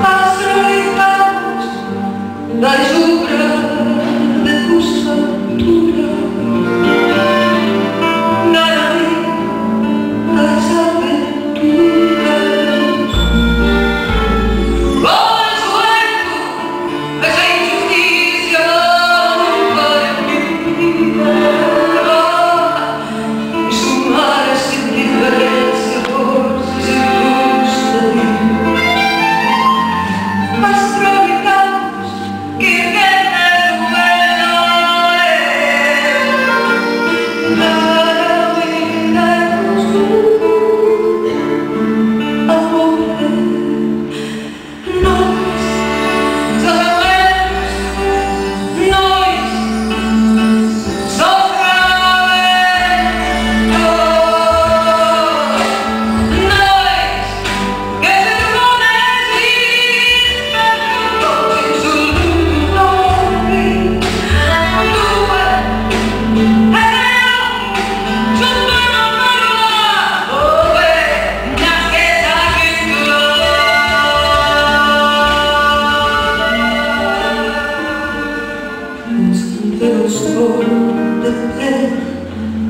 astrolitamos la lluvia de tus alturas. Nada de las aventuras. Por suelto, esa injusticia para mi vida. Sumar sin diferencia por circunstancia. Astrolitamos que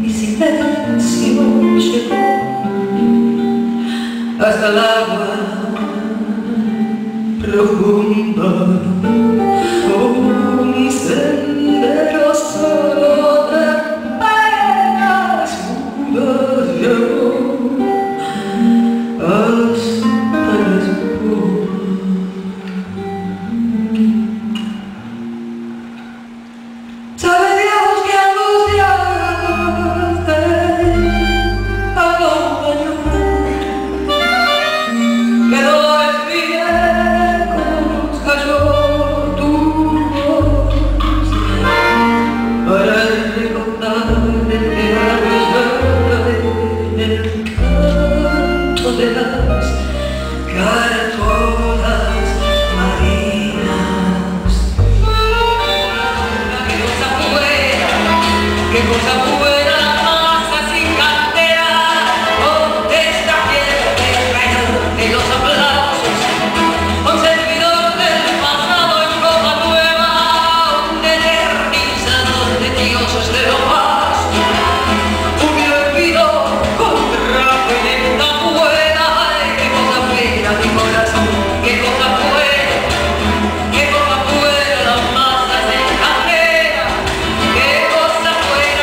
y silencio llegó hasta el agua profunda, un sendero solo de penas puras llegó hasta las sabe Dios que angustias te acompañó, quedó el viejos cayó tu voz para recordarte la belleza del canto de las caracolas marinas. Qué cosa buena, masa sin cantera, contesta fiel de los aplausos, un servidor del pasado en ropa nueva, un eternizador de dioses de lo vasto, un me olvido con trapo y lenta buena. Ay, qué cosa buena, mi corazón, qué cosa buena, qué cosa buena, la masa sin cantera, qué cosa buena.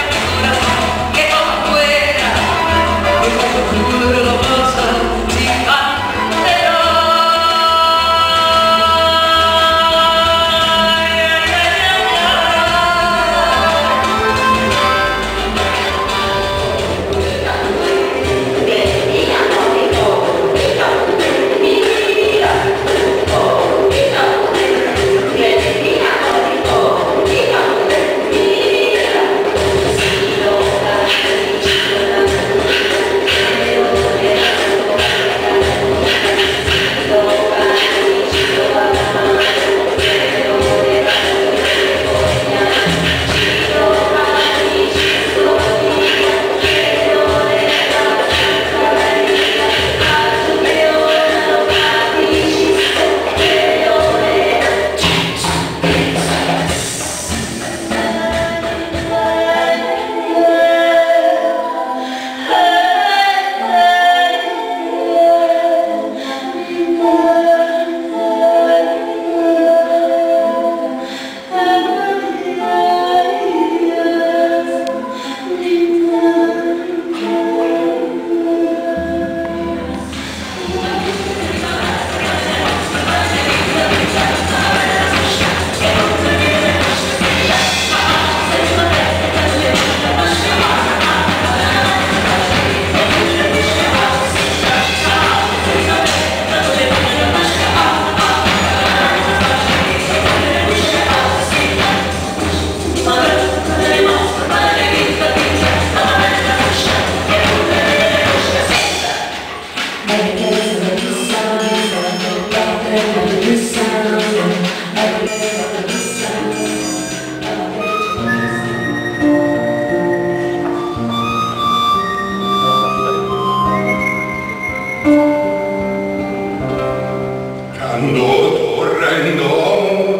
quando torrendo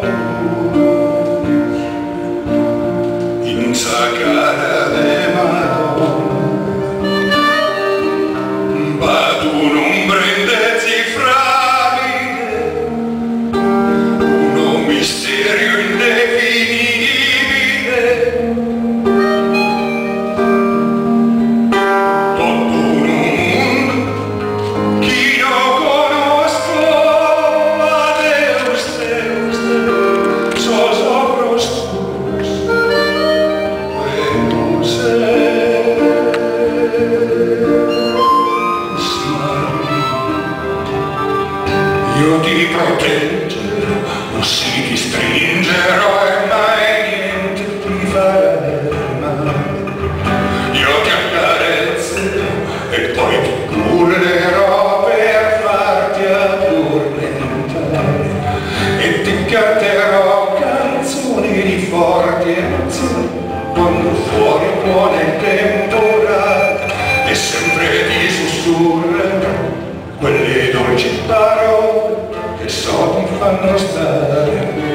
in sacada de Madonna va tu non prendezi fragile uno misterio indefinibile tutto un mondo chi non conosco adeus Deus sos obros tuos io ti proteggerò, sì ti stringerò e mai niente ti farà male. Io ti accarezzerò e poi ti cullerò per farti addormentare e ti canterò canzoni di forti emozioni quando fuori buona il temporale e sempre ti sussurrerò quelle dolci parole che so ti fanno stare